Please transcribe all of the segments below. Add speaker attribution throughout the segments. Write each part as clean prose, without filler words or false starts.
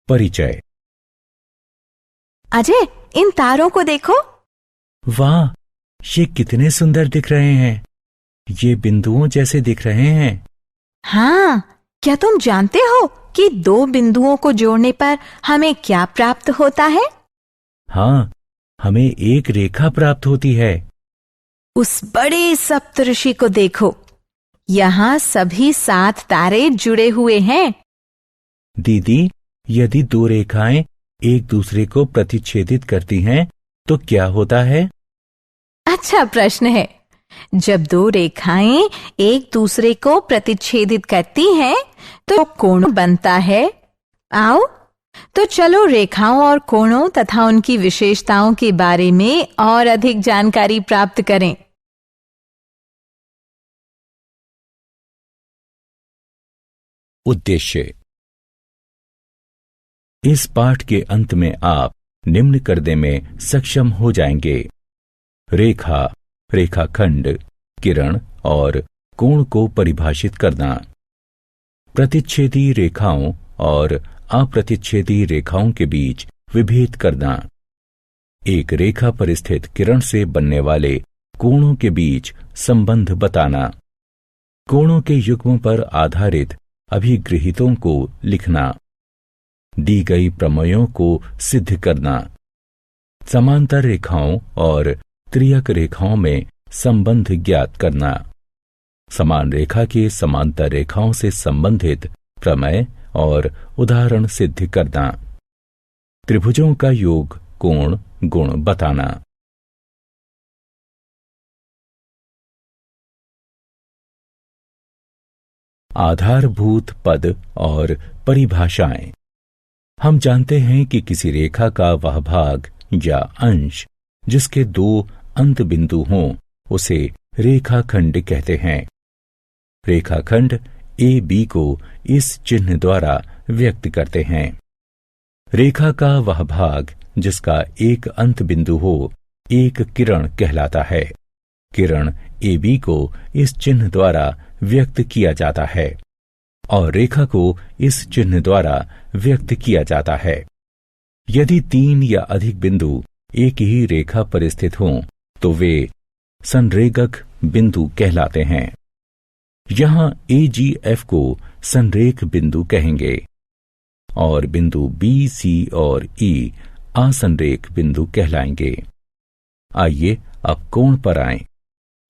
Speaker 1: परिचय।
Speaker 2: अजय, इन तारों को देखो।
Speaker 1: वाह, ये कितने सुंदर दिख रहे हैं। ये बिंदुओं जैसे दिख रहे हैं।
Speaker 2: हाँ, क्या तुम जानते हो कि दो बिंदुओं को जोड़ने पर हमें क्या प्राप्त होता है?
Speaker 1: हाँ, हमें एक रेखा प्राप्त होती है।
Speaker 2: उस बड़े सप्तऋषि को देखो। यहाँ सभी 7 तारे जुड़े हुए हैं।
Speaker 1: दीदी, यदि दो रेखाएं एक दूसरे को प्रतिच्छेदित करती हैं, तो क्या होता है?
Speaker 2: अच्छा प्रश्न है। जब दो रेखाएं एक दूसरे को प्रतिच्छेदित करती हैं, तो कोण बनता है। आओ, तो चलो रेखाओं और कोणों तथा उनकी विशेषताओं के बारे में और अधिक जानकारी प्राप्त करें।
Speaker 1: उद्देश्य। इस पाठ के अंत में आप निम्न करने में सक्षम हो जाएंगे: रेखा, रेखाखंड, किरण और कोण को परिभाषित करना, प्रतिच्छेदी रेखाओं और अप्रतिच्छेदी रेखाओं के बीच विभेद करना, एक रेखा पर स्थित किरण से बनने वाले कोणों के बीच संबंध बताना, कोणों के युग्मों पर आधारित अभिगृहितों को लिखना, दी गई प्रमेयों को सिद्ध करना, समांतर रेखाओं और त्रियक रेखाओं में संबंध ज्ञात करना, समान रेखा के समांतर रेखाओं से संबंधित प्रमेय और उदाहरण सिद्ध करना, त्रिभुजों का योग, कोण, गुण बताना। आधारभूत पद और परिभाषाएं। हम जानते हैं कि किसी रेखा का वह भाग या अंश जिसके 2 अंत बिंदु हों, उसे रेखाखंड कहते हैं। रेखाखंड ए बी को इस चिन्ह द्वारा व्यक्त करते हैं। रेखा का वह भाग जिसका एक अंत बिंदु हो, एक किरण कहलाता है। किरण ए बी को इस चिन्ह द्वारा व्यक्त किया जाता है और रेखा को इस चिन्ह द्वारा व्यक्त किया जाता है। यदि 3 या अधिक बिंदु एक ही रेखा पर स्थित हों, तो वे संरेखक बिंदु कहलाते हैं। यहां AGF को संरेख बिंदु कहेंगे और बिंदु B, C और E असंरेख बिंदु कहलाएंगे। आइए अब कोण पर आएं।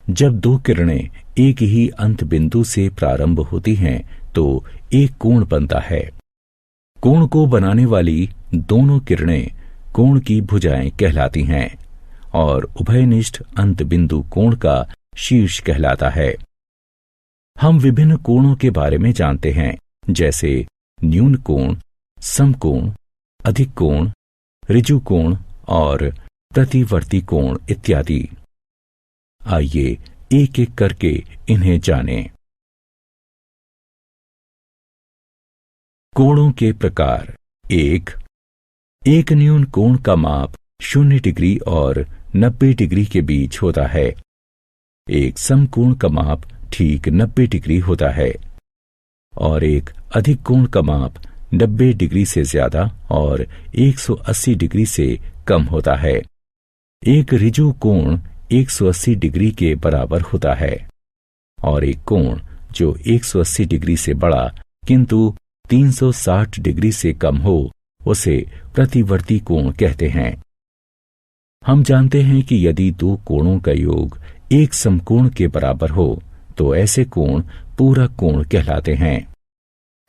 Speaker 1: जब 2 किरणें एक ही अंत बिंदु से प्रारंभ होती हैं, तो एक कोण बनता है। कोण को बनाने वाली दोनों किरणें कोण की भुजाएं कहलाती हैं और उभयनिष्ठ अंत बिंदु कोण का शीर्ष कहलाता है। हम विभिन्न कोणों के बारे में जानते हैं, जैसे न्यून कोण, समकोण, अधिक कोण, ऋजु कोण और प्रतिवर्ती कोण इत्यादि। आइए एक एक करके इन्हें जानें। कोणों के प्रकार। एक न्यून कोण का माप 0 डिग्री और 90 डिग्री के बीच होता है। एक समकोण का माप ठीक 90 डिग्री होता है और एक अधिक कोण का माप 90 डिग्री से ज्यादा और 180 डिग्री से कम होता है। एक ऋजु कोण 180 डिग्री के बराबर होता है और एक कोण जो 180 डिग्री से बड़ा किंतु 360 डिग्री से कम हो, उसे प्रतिवर्ती कोण कहते हैं। हम जानते हैं कि यदि 2 कोणों का योग एक समकोण के बराबर हो, तो ऐसे कोण पूरक कोण कहलाते हैं।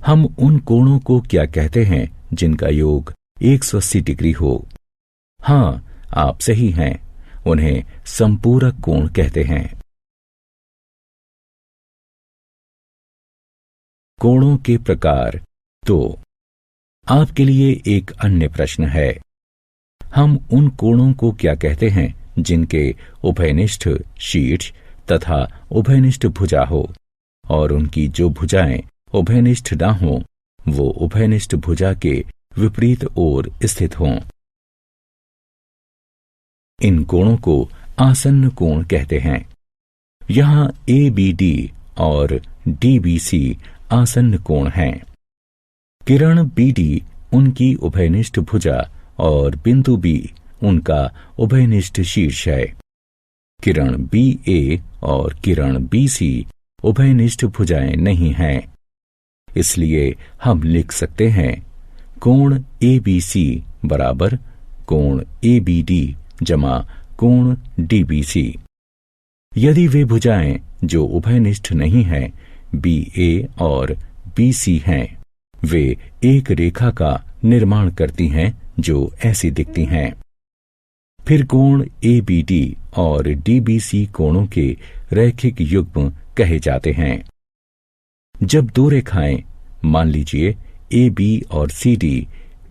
Speaker 1: हम उन कोणों को क्या कहते हैं जिनका योग 180 डिग्री हो? हाँ, आप सही हैं, उन्हें संपूरक कोण कहते हैं। कोणों के प्रकार। तो आपके लिए एक अन्य प्रश्न है। हम उन कोणों को क्या कहते हैं जिनके उभयनिष्ठ शीर्ष तथा उभयनिष्ठ भुजा हो और उनकी जो भुजाएं उभयनिष्ठ न हो, वो उभयनिष्ठ भुजा के विपरीत ओर स्थित हों। इन कोणों को आसन्न कोण कहते हैं। यहां ABD और DBC आसन्न कोण हैं। किरण BD उनकी उभयनिष्ठ भुजा और बिंदु बी उनका उभयनिष्ठ शीर्ष है। किरण बी ए और किरण बी सी उभयनिष्ठ भुजाएं नहीं हैं। इसलिए हम लिख सकते हैं कोण ए बी सी बराबर कोण ए बी डी जमा कोण डी बी सी। यदि वे भुजाएं जो उभयनिष्ठ नहीं हैं बी ए और बी सी हैं, वे एक रेखा का निर्माण करती हैं जो ऐसी दिखती हैं। फिर कोण ए बी डी और डी बी सी कोणों के रैखिक युग्म कहे जाते हैं। जब दो रेखाएं मान लीजिए ए बी और सी डी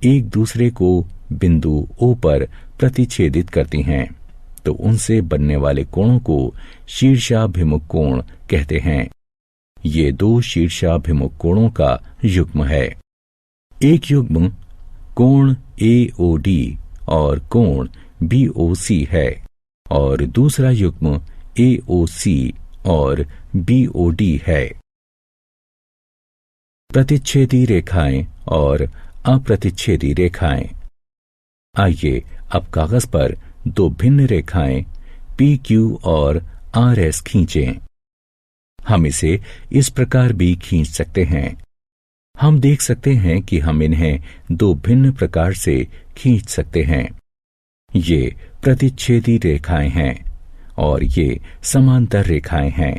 Speaker 1: एक दूसरे को बिंदु ओ पर प्रतिच्छेदित करती हैं, तो उनसे बनने वाले कोणों को शीर्षाभिमुख कोण कहते हैं। ये दो शीर्षाभिमुख कोणों का युग्म है। एक युग्म कोण ए ओ डी और कोण बी ओ सी है और दूसरा युग्म ए ओ सी और बी ओ डी है। प्रतिच्छेदी रेखाएं और अप्रतिच्छेदी रेखाएं। आइए अब कागज पर दो भिन्न रेखाएं पी क्यू और आर एस खींचें। हम इसे इस प्रकार भी खींच सकते हैं। हम देख सकते हैं कि हम इन्हें दो भिन्न प्रकार से खींच सकते हैं। ये प्रतिच्छेदी रेखाएं हैं और ये समांतर रेखाएं हैं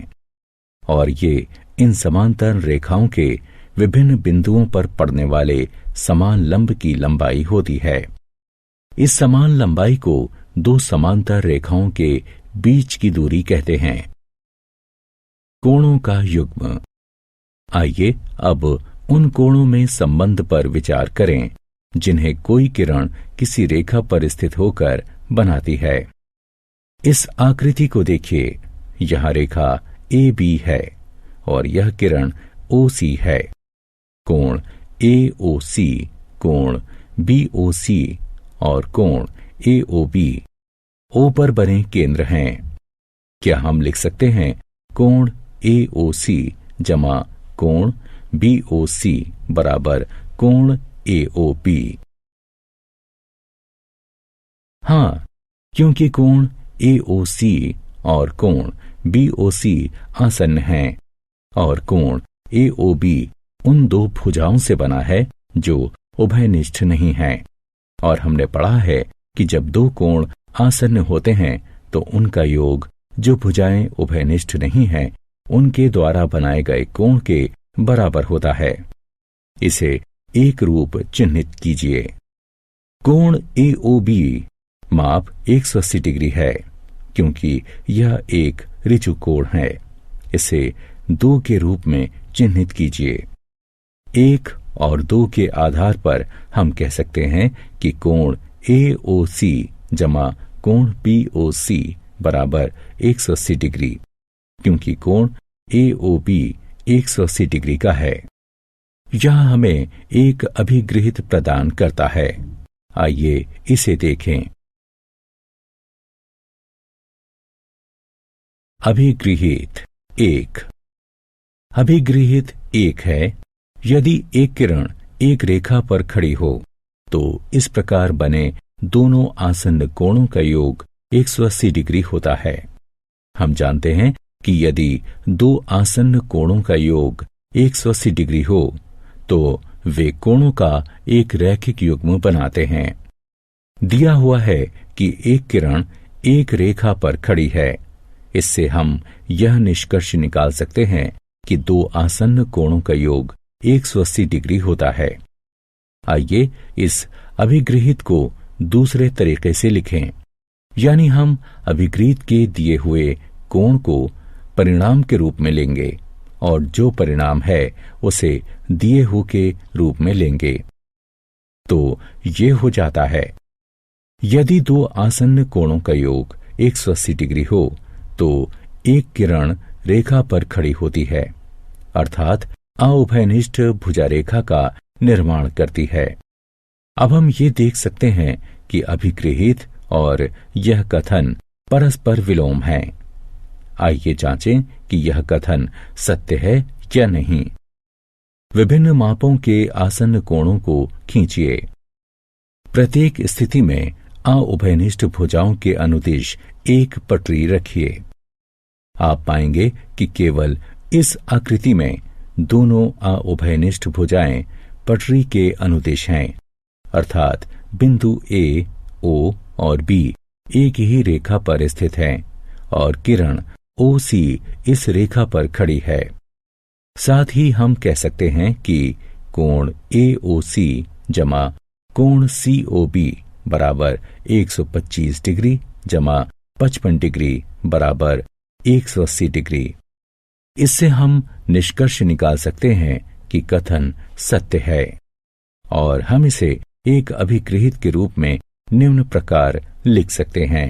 Speaker 1: और ये इन समांतर रेखाओं के विभिन्न बिंदुओं पर पड़ने वाले समान लंब की लंबाई होती है। इस समान लंबाई को दो समांतर रेखाओं के बीच की दूरी कहते हैं। कोणों का युग्म। आइए अब उन कोणों में संबंध पर विचार करें जिन्हें कोई किरण किसी रेखा पर स्थित होकर बनाती है। इस आकृति को देखिए, यह रेखा ए बी है और यह किरण ओ सी है। कोण ए ओ सी, कोण बी ओ सी और कोण ए ओ बी ओ पर बने केंद्र हैं। क्या हम लिख सकते हैं कोण ए ओ सी जमा कोण बी ओ सी बराबर कोण ए ओ बी? हाँ, क्योंकि कोण ए ओ सी और कोण बी ओ सी आसन्न हैं और कोण ए ओ बी उन दो भुजाओं से बना है जो उभयनिष्ठ नहीं हैं। और हमने पढ़ा है कि जब दो कोण आसन्न होते हैं तो उनका योग जो भुजाएं उभयनिष्ठ नहीं हैं उनके द्वारा बनाए गए कोण के बराबर होता है। इसे एक रूप चिन्हित कीजिए। कोण ए ओ बी माप 180 डिग्री है क्योंकि यह एक ऋजु कोण है। इसे 2 के रूप में चिन्हित कीजिए। 1 और 2 के आधार पर हम कह सकते हैं कि कोण ए ओ सी जमा कोण पी ओ सी बराबर 180 डिग्री, क्योंकि कोण ए ओ बी 180 डिग्री का है। यह हमें एक अभिगृहित प्रदान करता है। आइए इसे देखें। अभिगृहित 1। अभिगृहित 1 है यदि एक किरण एक रेखा पर खड़ी हो तो इस प्रकार बने दोनों आसन्न कोणों का योग 180 डिग्री होता है। हम जानते हैं कि यदि दो आसन्न कोणों का योग 180 डिग्री हो तो वे कोणों का एक रैखिक युग्म बनाते हैं। दिया हुआ है कि एक किरण एक रेखा पर खड़ी है। इससे हम यह निष्कर्ष निकाल सकते हैं कि दो आसन्न कोणों का योग 180 डिग्री होता है। आइए इस अभिगृहित को दूसरे तरीके से लिखें, यानी हम अभिगृहित के दिए हुए कोण को परिणाम के रूप में लेंगे और जो परिणाम है उसे दिए हुए के रूप में लेंगे। तो ये हो जाता है, यदि दो आसन्न कोणों का योग 180 डिग्री हो तो एक किरण रेखा पर खड़ी होती है, अर्थात अउभयनिष्ठ भुजा रेखा का निर्माण करती है। अब हम ये देख सकते हैं कि अभिगृहित और यह कथन परस्पर विलोम है। आइए जांचें कि यह कथन सत्य है या नहीं। विभिन्न मापों के आसन्न कोणों को खींचिए। प्रत्येक स्थिति में अउभयनिष्ठ भुजाओं के अनुदिश एक पटरी रखिए। आप पाएंगे कि केवल इस आकृति में दोनों अउभयनिष्ठ भुजाएं पटरी के अनुदिश हैं, अर्थात बिंदु ए, ओ और बी एक ही रेखा पर स्थित हैं और किरण ओ सी इस रेखा पर खड़ी है। साथ ही हम कह सकते हैं कि कोण ए ओ सी जमा कोण सी ओ बी बराबर 125 डिग्री जमा 55 डिग्री बराबर 180 डिग्री। इससे हम निष्कर्ष निकाल सकते हैं कि कथन सत्य है और हम इसे एक अभिगृहित के रूप में निम्न प्रकार लिख सकते हैं।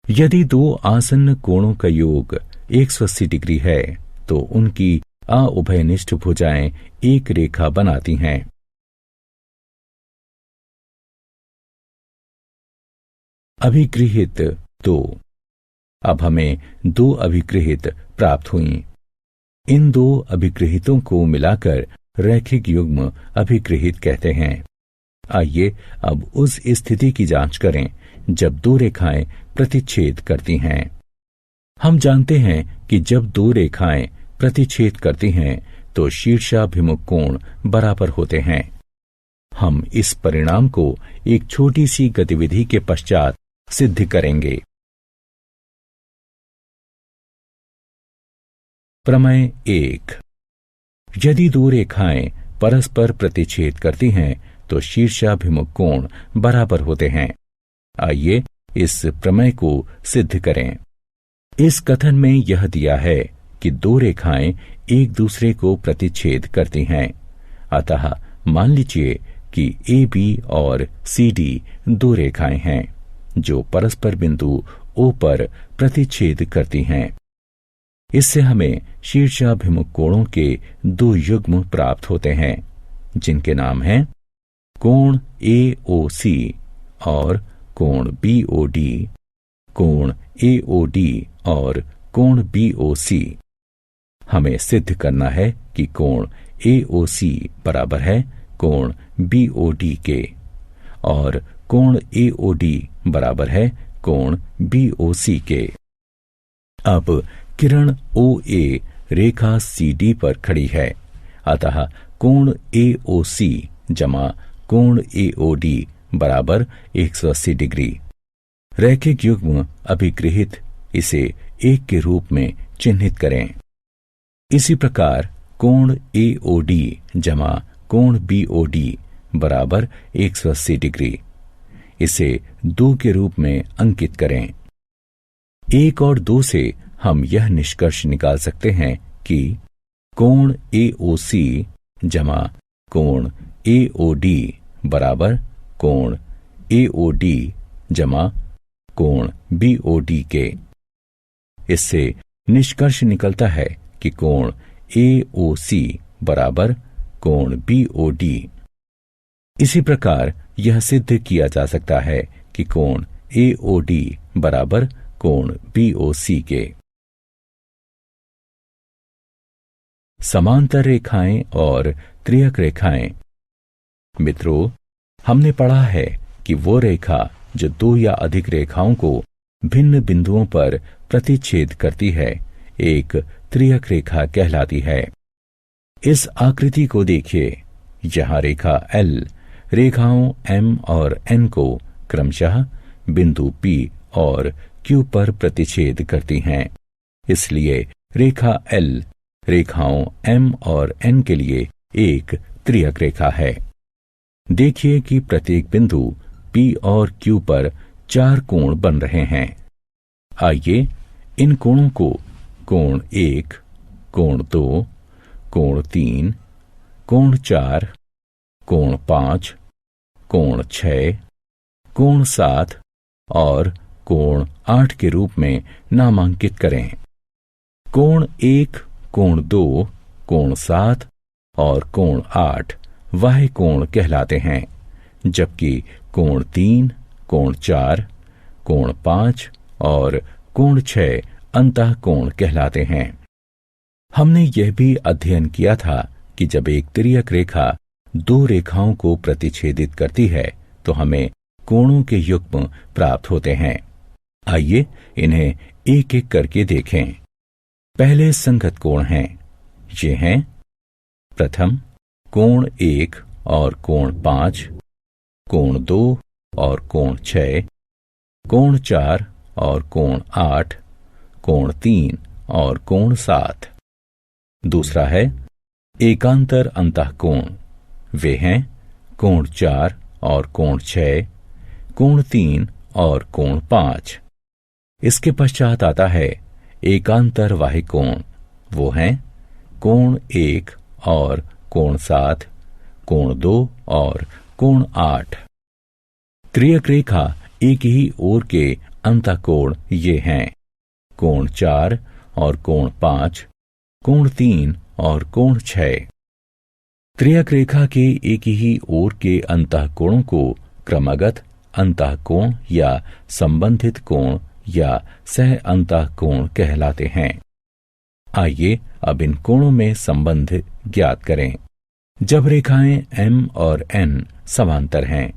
Speaker 1: यदि दो आसन्न कोणों का योग 180 डिग्री है तो उनकी अउभयनिष्ठ भुजाएं एक रेखा बनाती हैं। अभिगृहित 2। अब हमें दो अभिगृहित प्राप्त हुई। इन दो अभिगृहितों को मिलाकर रैखिक युग्म अभिगृहित कहते हैं। आइए अब उस स्थिति की जांच करें जब दो रेखाएं प्रतिच्छेद करती हैं। हम जानते हैं कि जब दो रेखाएं प्रतिच्छेद करती हैं तो शीर्षाभिमुख कोण बराबर होते हैं। हम इस परिणाम को एक छोटी सी गतिविधि के पश्चात सिद्ध करेंगे। प्रमेय 1। यदि दो रेखाएं परस्पर प्रतिच्छेद करती हैं तो शीर्षाभिमुख कोण बराबर होते हैं। आइए इस प्रमेय को सिद्ध करें। इस कथन में यह दिया है कि दो रेखाएं एक दूसरे को प्रतिच्छेद करती हैं। अतः मान लीजिए कि ए बी और सी डी दो रेखाएं हैं जो परस्पर बिंदु ओ पर प्रतिच्छेद करती हैं। इससे हमें शीर्षाभिमुख कोणों के दो युग्म प्राप्त होते हैं जिनके नाम हैं कोण ए ओ सी और कोण बी ओ डी, कोण ए ओ डी और कोण बी ओ सी। हमें सिद्ध करना है कि कोण ए ओ सी बराबर है कोण बी ओ डी के और कोण ए ओ डी बराबर है कोण बी ओ सी के। अब किरण ओ ए रेखा सी डी पर खड़ी है, अतः कोण ए ओ सी जमा कोण ए ओ डी बराबर 180 डिग्री। रैखिक युग्म अभिगृहित इसे एक के रूप में चिन्हित करें। इसी प्रकार कोण ए ओ डी जमा कोण बी ओ डी बराबर 180 डिग्री, इसे 2 के रूप में अंकित करें। 1 और 2 से हम यह निष्कर्ष निकाल सकते हैं कि कोण ए ओ सी जमा कोण ए ओ डी बराबर कोण ए ओ डी जमा कोण बी ओ डी के। इससे निष्कर्ष निकलता है कि कोण ए ओ सी बराबर कोण बी ओ डी। इसी प्रकार यह सिद्ध किया जा सकता है कि कोण ए ओ डी बराबर कोण बी ओ सी के। समांतर रेखाएं और त्रियक रेखाएं। मित्रों, हमने पढ़ा है कि वो रेखा जो 2 या अधिक रेखाओं को भिन्न बिंदुओं पर प्रतिच्छेद करती है एक त्रियक रेखा कहलाती है। इस आकृति को देखिए। यहाँ रेखा L रेखाओं M और N को क्रमशः बिंदु P और Q पर प्रतिच्छेद करती हैं। इसलिए रेखा L रेखाओं M और N के लिए एक त्रियक रेखा है। देखिए कि प्रत्येक बिंदु P और Q पर 4 कोण बन रहे हैं। आइए इन कोणों को कोण 1, कोण 2, कोण 3, कोण 4, कोण 5, कोण 6, कोण 7 और कोण 8 के रूप में नामांकित करें। कोण 1, कोण 2, कोण 7 और कोण 8 वाह्य कोण कहलाते हैं, जबकि कोण 3, कोण 4, कोण 5 और कोण 6 अंतः कोण कहलाते हैं। हमने यह भी अध्ययन किया था कि जब एक तिर्यक रेखा दो रेखाओं को प्रतिच्छेदित करती है तो हमें कोणों के युग्म प्राप्त होते हैं। आइए इन्हें एक एक करके देखें। पहले संगत कोण हैं। ये हैं प्रथम कोण 1 और कोण 5, कोण 2 और कोण 6, कोण 4 और कोण 8, कोण 3 और कोण 7। दूसरा है एकांतर अंतःकोण। वे हैं कोण 4 और कोण 6, कोण 3 और कोण 5। इसके पश्चात आता है एकांतर वाहिकोण। वो हैं कोण 1 और कोण 7, कोण 2 और कोण 8। त्रियक रेखा एक ही ओर के अंतःकोण ये हैं कोण 4 और कोण 5, कोण 3 और कोण 6। त्रियक रेखा के एक ही ओर के अंतःकोणों को क्रमगत अंतःकोण या संबंधित कोण या सह अंतःकोण कहलाते हैं। आइए अब इन कोणों में संबंध ज्ञात करें। जब रेखाएं M और N समांतर हैं,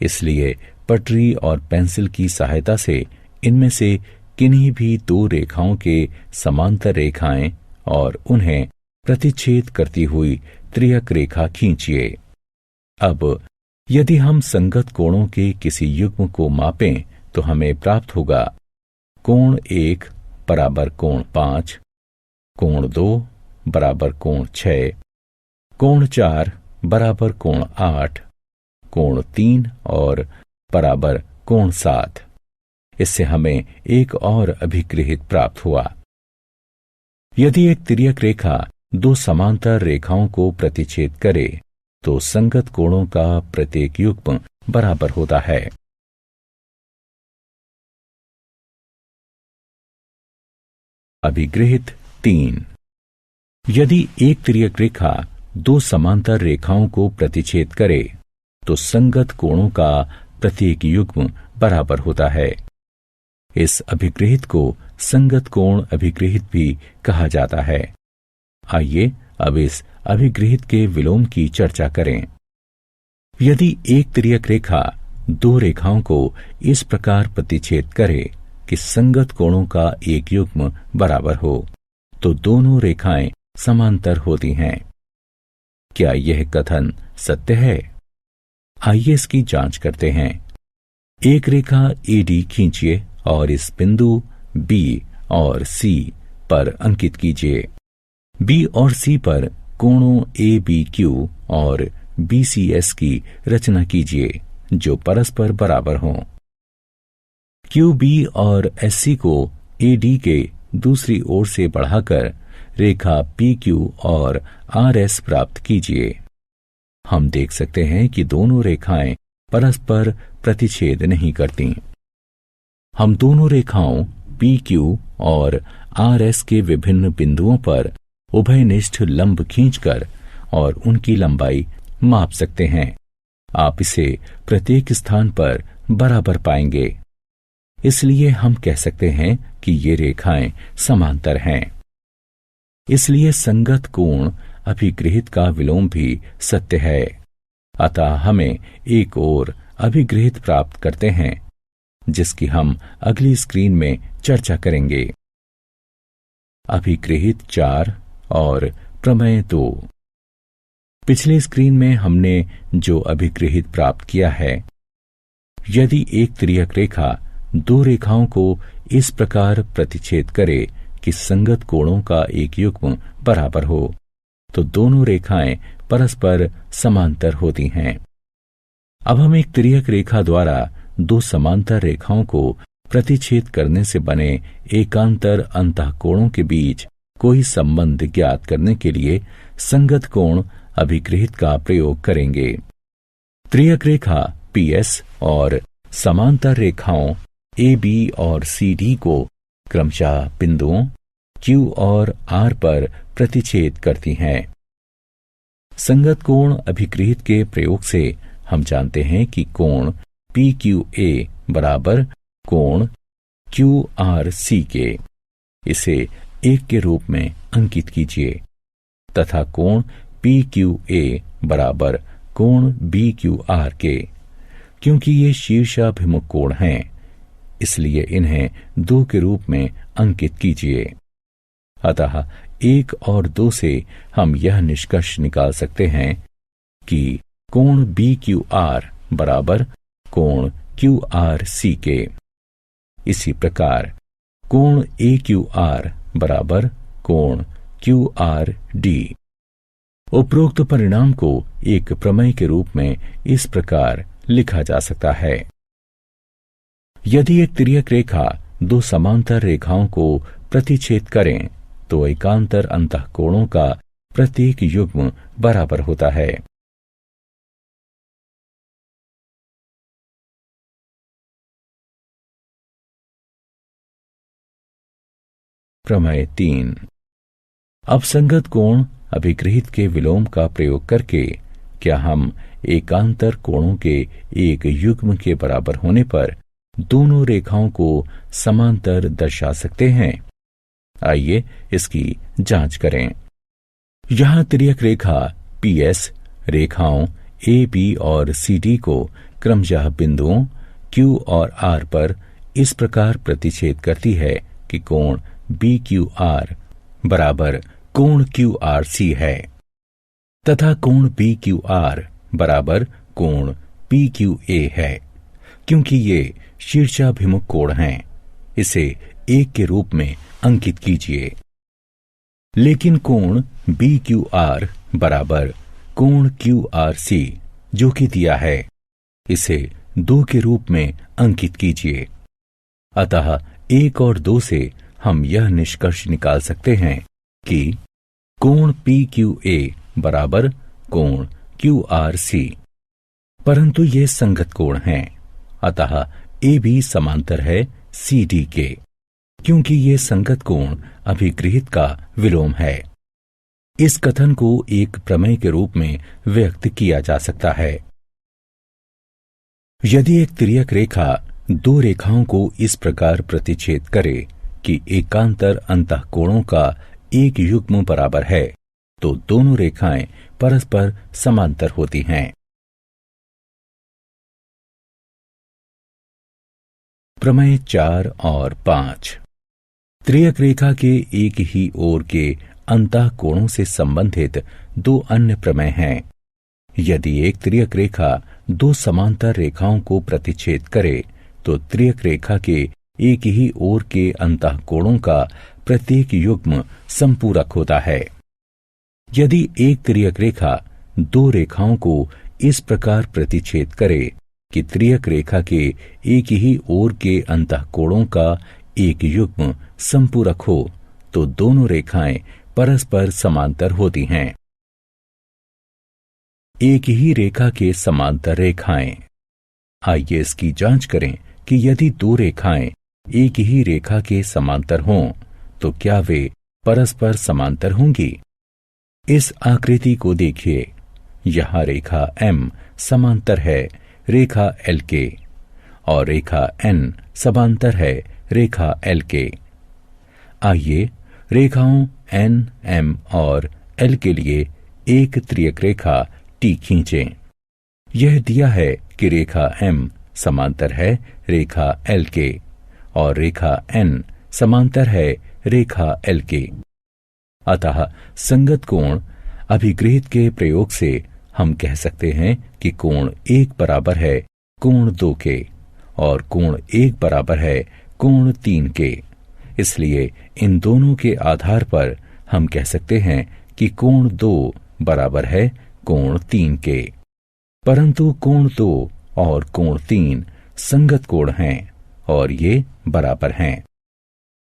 Speaker 1: इसलिए पटरी और पेंसिल की सहायता से इनमें से किन्हीं भी दो रेखाओं के समांतर रेखाएं और उन्हें प्रतिच्छेद करती हुई त्रियक रेखा खींचिए। अब यदि हम संगत कोणों के किसी युग्म को मापें तो हमें प्राप्त होगा कोण 1 बराबर कोण 5, कोण 2 बराबर कोण 6, कोण 4 बराबर कोण 8, कोण 3 और बराबर कोण 7। इससे हमें एक और अभिगृहित प्राप्त हुआ। यदि एक तिर्यक रेखा दो समांतर रेखाओं को प्रतिच्छेद करे तो संगत कोणों का प्रत्येक युग्म बराबर होता है। अभिगृहित 3। यदि एक तिर्यक रेखा दो समांतर रेखाओं को प्रतिच्छेद करे तो संगत कोणों का प्रत्येक युग्म बराबर होता है। इस अभिगृहित को संगत कोण अभिगृहित भी कहा जाता है। आइए अब इस अभिगृहित के विलोम की चर्चा करें। यदि एक तिर्यक रेखा दो रेखाओं को इस प्रकार प्रतिच्छेद करे कि संगत कोणों का एक युग्म बराबर हो तो दोनों रेखाएं समांतर होती हैं। क्या यह कथन सत्य है? आइए इसकी जांच करते हैं। एक रेखा AD खींचिए और इस बिंदु B और C पर अंकित कीजिए। B और C पर कोणों ABQ और BCS की रचना कीजिए जो परस्पर बराबर हों। QB और SC को AD के दूसरी ओर से बढ़ाकर रेखा PQ और RS प्राप्त कीजिए। हम देख सकते हैं कि दोनों रेखाएं परस्पर प्रतिच्छेद नहीं करती। हम दोनों रेखाओं PQ और RS के विभिन्न बिंदुओं पर उभयनिष्ठ लंब खींचकर और उनकी लंबाई माप सकते हैं। आप इसे प्रत्येक स्थान पर बराबर पाएंगे। इसलिए हम कह सकते हैं कि ये रेखाएं समांतर हैं। इसलिए संगत कोण अभिगृहित का विलोम भी सत्य है। अतः हमें एक और अभिगृहित प्राप्त करते हैं जिसकी हम अगली स्क्रीन में चर्चा करेंगे। अभिगृहित 4 और प्रमेय 2। पिछले स्क्रीन में हमने जो अभिगृहित प्राप्त किया है, यदि एक तिर्यक रेखा दो रेखाओं को इस प्रकार प्रतिच्छेद करे कि संगत कोणों का एक युग्म बराबर हो तो दोनों रेखाएं परस्पर समांतर होती हैं। अब हम एक तिर्यक रेखा द्वारा दो समांतर रेखाओं को प्रतिच्छेद करने से बने एकांतर अंतःकोणों के बीच कोई संबंध ज्ञात करने के लिए संगत कोण अभिगृहित का प्रयोग करेंगे। त्रियक रेखा PS और समांतर रेखाओं AB और CD को क्रमशः बिंदुओं Q और R पर प्रतिच्छेद करती हैं। संगत कोण अभिगृहित के प्रयोग से हम जानते हैं कि कोण PQA बराबर कोण QRC के। इसे 1 के रूप में अंकित कीजिए तथा कोण PQA बराबर कोण BQR के। क्योंकि ये शीर्षाभिमुख कोण हैं, इसलिए इन्हें 2 के रूप में अंकित कीजिए। अतः 1 और 2 से हम यह निष्कर्ष निकाल सकते हैं कि कोण BQR बराबर कोण QRC के। इसी प्रकार कोण AQR बराबर कोण QRD। उपरोक्त परिणाम को एक प्रमेय के रूप में इस प्रकार लिखा जा सकता है। यदि एक तिर्यक रेखा 2 समांतर रेखाओं को प्रतिच्छेद करें तो एकांतर अंतःकोणों का प्रत्येक युग्म बराबर होता है। प्रमेय 3। अब संगत कोण अभिगृहित के विलोम का प्रयोग करके क्या हम एकांतर कोणों के एक युग्म के बराबर होने पर दोनों रेखाओं को समांतर दर्शा सकते हैं? आइए इसकी जांच करें। यहां तिर्यक रेखा PS रेखाओं AB और CD को क्रमशः बिंदुओं Q और R पर इस प्रकार प्रतिच्छेद करती है कि कोण BQR बराबर कोण QRC है तथा कोण BQR बराबर कोण PQA है। क्योंकि ये शीर्षाभिमुख कोण हैं, इसे 1 के रूप में अंकित कीजिए। लेकिन कोण BQR बराबर कोण QRC जो कि दिया है, इसे 2 के रूप में अंकित कीजिए। अतः 1 और 2 से हम यह निष्कर्ष निकाल सकते हैं कि कोण PQA बराबर कोण QRC। परंतु ये संगत कोण हैं, अतः AB समांतर है CD के। क्योंकि ये संगत कोण अभिगृहित का विलोम है। इस कथन को एक प्रमेय के रूप में व्यक्त किया जा सकता है। यदि एक तिर्यक रेखा 2 रेखाओं को इस प्रकार प्रतिच्छेद करे कि एकांतर अंतःकोणों का एक युग्म बराबर है, तो दोनों रेखाएं परस्पर समांतर होती हैं। प्रमेय 4 और 5। तिर्यक रेखा के एक ही ओर के अंतःकोणों से संबंधित 2 अन्य प्रमेय हैं। यदि एक तिर्यक रेखा 2 समांतर रेखाओं को प्रतिच्छेद करे तो तिर्यक रेखा के एक ही ओर के अंतःकोणों का प्रत्येक युग्म संपूरक होता है। यदि एक तिर्यक रेखा 2 रेखाओं को इस प्रकार प्रतिच्छेद करे कि तिर्यक रेखा के एक ही ओर के अंतःकोणों का एक युग्म संपूरक हो, तो दोनों रेखाएं परस्पर समांतर होती हैं। एक ही रेखा के समांतर रेखाएं। आइए इसकी जांच करें कि यदि 2 रेखाएं एक ही रेखा के समांतर हों तो क्या वे परस्पर समांतर होंगी। इस आकृति को देखिए। यहां रेखा M समांतर है रेखा L के और रेखा N समांतर है रेखा L के। आइए रेखाओं N, M और L के लिए एक तिर्यक रेखा T खींचें। यह दिया है कि रेखा M समांतर है रेखा L के और रेखा N समांतर है रेखा L के। अतः संगत कोण अभिगृहित के प्रयोग से हम कह सकते हैं कि कोण 1 बराबर है कोण 2 के और कोण 1 बराबर है कोण 3 के। इसलिए इन दोनों के आधार पर हम कह सकते हैं कि कोण 2 बराबर है कोण 3 के। परंतु कोण 2 और कोण 3 संगत कोण हैं और ये बराबर हैं।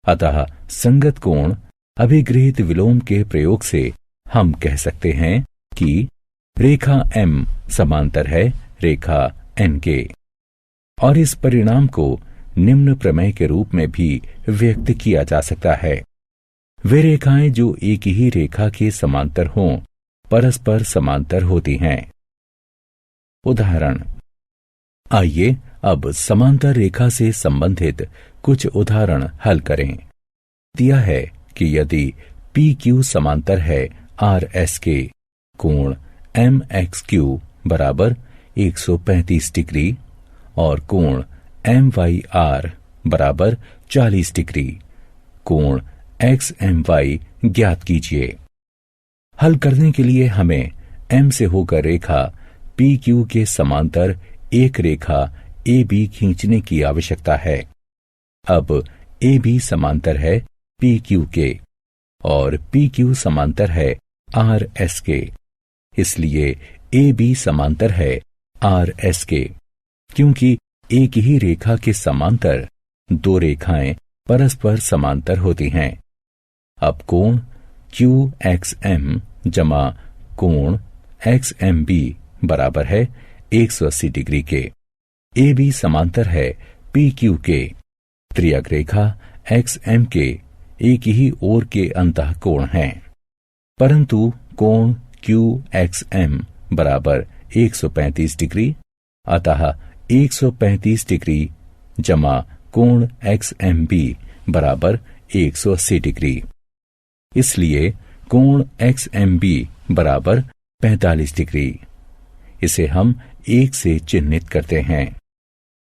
Speaker 1: अतः संगत कोण अभिगृहित विलोम के प्रयोग से हम कह सकते हैं कि रेखा M समांतर है रेखा N के। और इस परिणाम को निम्न प्रमेय के रूप में भी व्यक्त किया जा सकता है। वे रेखाएं जो एक ही रेखा के समांतर हों परस्पर समांतर होती हैं। उदाहरण। आइए अब समांतर रेखा से संबंधित कुछ उदाहरण हल करें। दिया है कि यदि पी क्यू समांतर है आर एस के, कोण एम एक्स क्यू बराबर 135 डिग्री और कोण एम वाई आर बराबर 40 डिग्री, कोण एक्स एम वाई ज्ञात कीजिए। हल करने के लिए हमें एम से होकर रेखा पी क्यू के समांतर एक रेखा ए बी खींचने की आवश्यकता है। अब ए बी समांतर है पी क्यू के और पी क्यू समांतर है आर एस के, इसलिए ए बी समांतर है आर एस के। क्योंकि एक ही रेखा के समांतर दो रेखाएं परस्पर समांतर होती हैं। अब कोण क्यू एक्स एम जमा कोण एक्स एम बी बराबर है 180 डिग्री के। ए बी समांतर है पी क्यू के। त्रियक रेखा एक्स एम के एक ही ओर के अंतः कोण हैं, परंतु कोण क्यू एक्स एम बराबर 135 डिग्री, अतः 135 डिग्री जमा कोण एक्स एम बी बराबर 180 डिग्री। इसलिए कोण एक्स एम बी बराबर 45 डिग्री। इसे हम 1 से चिन्हित करते हैं।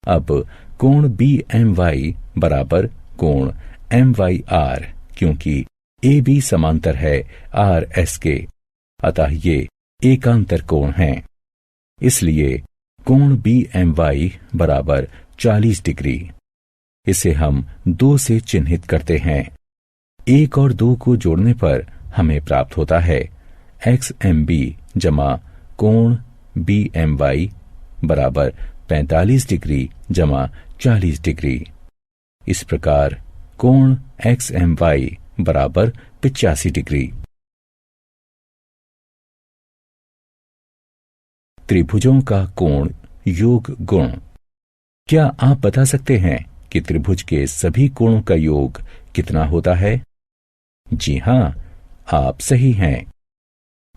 Speaker 1: अब कोण बी एम वाई बराबर कोण एम वाई आर, क्योंकि ए बी समांतर है आर एस के, अतः ये एकांतर कोण हैं। इसलिए कोण बी एम वाई बराबर 40 डिग्री। इसे हम 2 से चिन्हित करते हैं। 1 और 2 को जोड़ने पर हमें प्राप्त होता है एक्स एम बी जमा कोण बी एम वाई बराबर 45 डिग्री जमा 40 डिग्री। इस प्रकार कोण एक्स एम वाई बराबर 85 डिग्री। त्रिभुजों का कोण योग गुण। क्या आप बता सकते हैं कि त्रिभुज के सभी कोणों का योग कितना होता है? जी हां, आप सही हैं।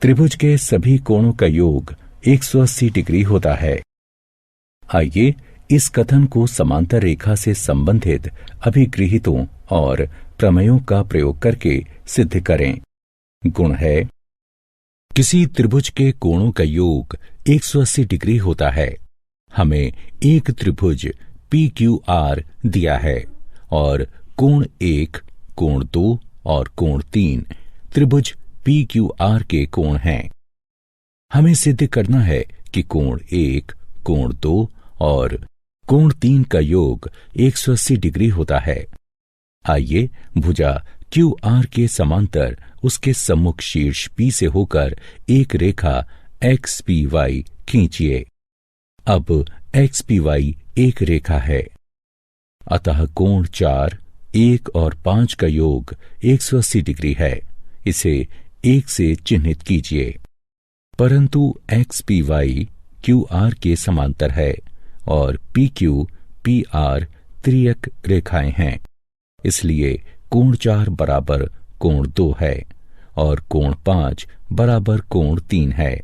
Speaker 1: त्रिभुज के सभी कोणों का योग 180 डिग्री होता है। आइए इस कथन को समांतर रेखा से संबंधित अभिगृहितों और प्रमेयों का प्रयोग करके सिद्ध करें। गुण है, किसी त्रिभुज के कोणों का योग 180 डिग्री होता है। हमें एक त्रिभुज पी क्यू आर दिया है और कोण 1, कोण 2 और कोण 3 त्रिभुज पी क्यू आर के कोण हैं। हमें सिद्ध करना है कि कोण 1, कोण 2 और कोण 3 का योग 180 डिग्री होता है। आइए भुजा क्यू आर के समांतर उसके सम्मुख शीर्ष पी से होकर एक रेखा एक्स पी वाई खींचिए। अब एक्स पी वाई एक रेखा है, अतः कोण 4, 1 और 5 का योग 180 डिग्री है। इसे 1 से चिन्हित कीजिए। परंतु X P Y Q R के समांतर है और पी क्यू पी आर त्रियक रेखाएं हैं। इसलिए कोण 4 बराबर कोण 2 है और कोण 5 बराबर कोण 3 है,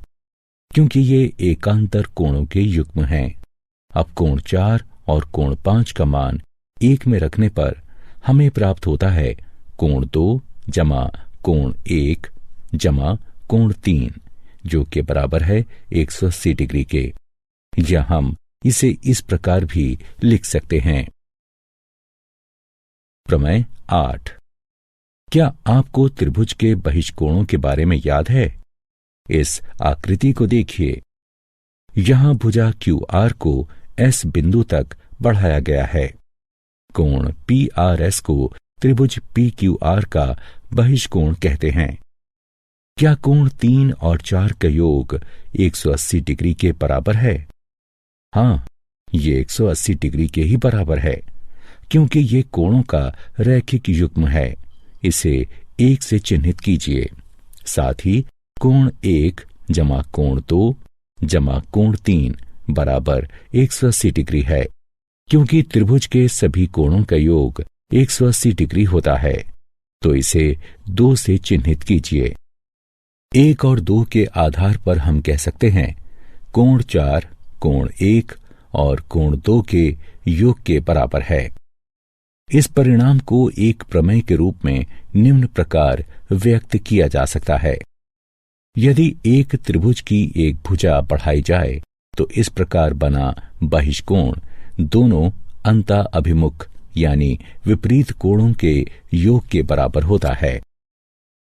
Speaker 1: क्योंकि ये एकांतर कोणों के युग्म हैं। अब कोण 4 और कोण 5 का मान 1 में रखने पर हमें प्राप्त होता है कोण 2 जमा कोण 1 जमा कोण 3, जो के बराबर है 180 डिग्री के। या हम इसे इस प्रकार भी लिख सकते हैं। प्रमेय 8। क्या आपको त्रिभुज के बहिष्कोणों के बारे में याद है? इस आकृति को देखिए। यहां भुजा क्यू आर को एस बिंदु तक बढ़ाया गया है। कोण पी आर एस को त्रिभुज पी क्यू आर का बहिष्कोण कहते हैं। क्या कोण 3 और 4 का योग 180 डिग्री के बराबर है? हाँ, ये 180 डिग्री के ही बराबर है, क्योंकि ये कोणों का रैखिक युग्म है। इसे 1 से चिन्हित कीजिए। साथ ही कोण 1 जमा कोण 2 जमा कोण 3 बराबर 180 डिग्री है। क्योंकि त्रिभुज के सभी कोणों का योग 180 डिग्री होता है, तो इसे 2 से चिन्हित कीजिए। 1 और 2 के आधार पर हम कह सकते हैं कोण 4 कोण 1 और कोण 2 के योग के बराबर है। इस परिणाम को एक प्रमेय के रूप में निम्न प्रकार व्यक्त किया जा सकता है। यदि एक त्रिभुज की एक भुजा बढ़ाई जाए तो इस प्रकार बना बहिष्कोण दोनों अंतः अभिमुख यानी विपरीत कोणों के योग के बराबर होता है।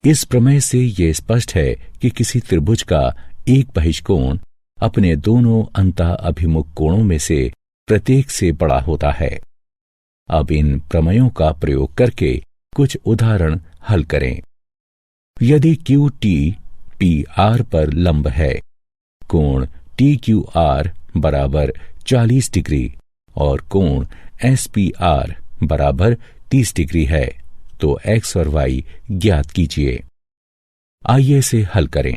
Speaker 1: इस प्रमेय से यह स्पष्ट है कि किसी त्रिभुज का एक बहिष्कोण अपने दोनों अंतः अभिमुख कोणों में से प्रत्येक से बड़ा होता है। अब इन प्रमेयों का प्रयोग करके कुछ उदाहरण हल करें। यदि क्यू टी पी आर पर लंब है, कोण टी क्यू आर बराबर 40 डिग्री और कोण एस पी आर बराबर 30 डिग्री है, तो एक्स और वाई ज्ञात कीजिए। आइए इसे हल करें।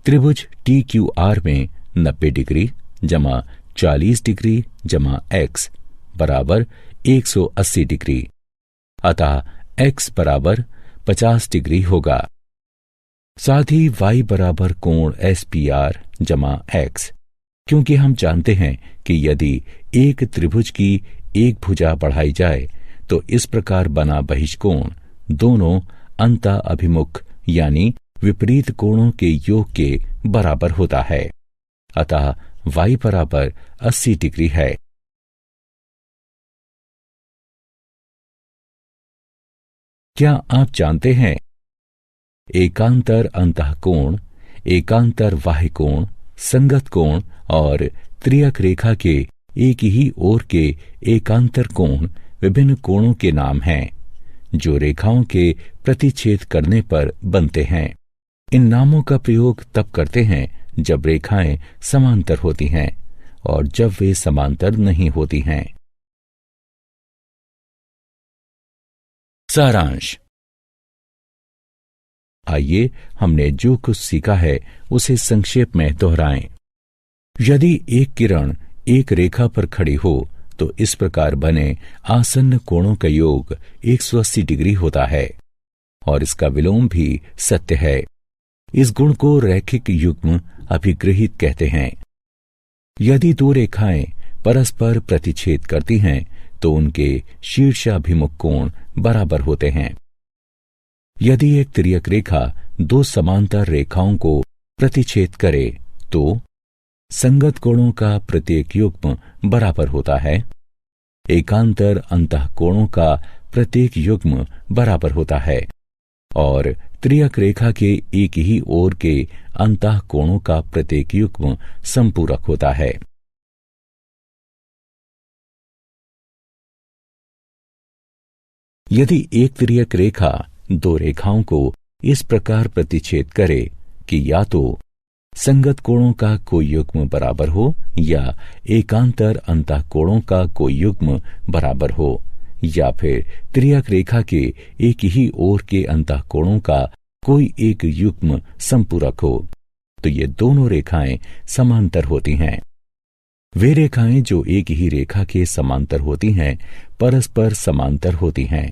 Speaker 1: त्रिभुज टी क्यू आर में 90 डिग्री जमा 40 डिग्री जमा एक्स बराबर 180 डिग्री, अतः एक्स बराबर 50 डिग्री होगा। साथ ही वाई बराबर कोण एस पी आर जमा एक्स, क्योंकि हम जानते हैं कि यदि एक त्रिभुज की एक भुजा बढ़ाई जाए तो इस प्रकार बना बहिष्कोण दोनों अंतः अभिमुख यानी विपरीत कोणों के योग के बराबर होता है, अतः y बराबर 80 डिग्री है। क्या आप जानते हैं एकांतर अंतः कोण, एकांतर बाह्य कोण, संगत कोण और त्रियक रेखा के एक ही ओर के एकांतर कोण विभिन्न कोणों के नाम हैं जो रेखाओं के प्रतिच्छेद करने पर बनते हैं। इन नामों का प्रयोग तब करते हैं जब रेखाएं समांतर होती हैं और जब वे समांतर नहीं होती हैं। सारांश। आइए हमने जो कुछ सीखा है उसे संक्षेप में दोहराएं। यदि एक किरण एक रेखा पर खड़ी हो तो इस प्रकार बने आसन्न कोणों का योग 180 डिग्री होता है और इसका विलोम भी सत्य है। इस गुण को रैखिक युग्म अभिगृहित कहते हैं। यदि दो रेखाएं परस्पर प्रतिच्छेद करती हैं तो उनके शीर्षाभिमुख कोण बराबर होते हैं। यदि एक तिर्यक रेखा दो समांतर रेखाओं को प्रतिच्छेद करे तो संगत कोणों का प्रत्येक युग्म बराबर होता है। एकांतर अंतः कोणों का प्रत्येक युग्म बराबर होता है और त्रियक रेखा के एक ही ओर के अंतः कोणों का प्रत्येक युग्म संपूरक होता है। यदि एक त्रियक रेखा दो रेखाओं को इस प्रकार प्रतिच्छेद करे कि या तो संगत कोणों का कोई युग्म बराबर हो या एकांतर अंतः कोणों का कोई युग्म बराबर हो या फिर त्रियक रेखा के एक ही ओर के अंतः कोणों का कोई एक युग्म संपूरक हो, तो ये दोनों रेखाएं समांतर होती हैं। वे रेखाएं जो एक ही रेखा के समांतर होती हैं परस्पर समांतर होती हैं।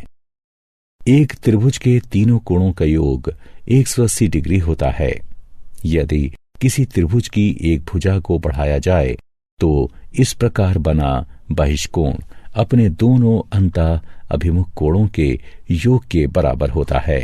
Speaker 1: एक त्रिभुज के तीनों कोणों का योग 180 डिग्री होता है। यदि किसी त्रिभुज की एक भुजा को बढ़ाया जाए तो इस प्रकार बना बहिष्कोण अपने दोनों अंतः अभिमुख कोणों के योग के बराबर होता है।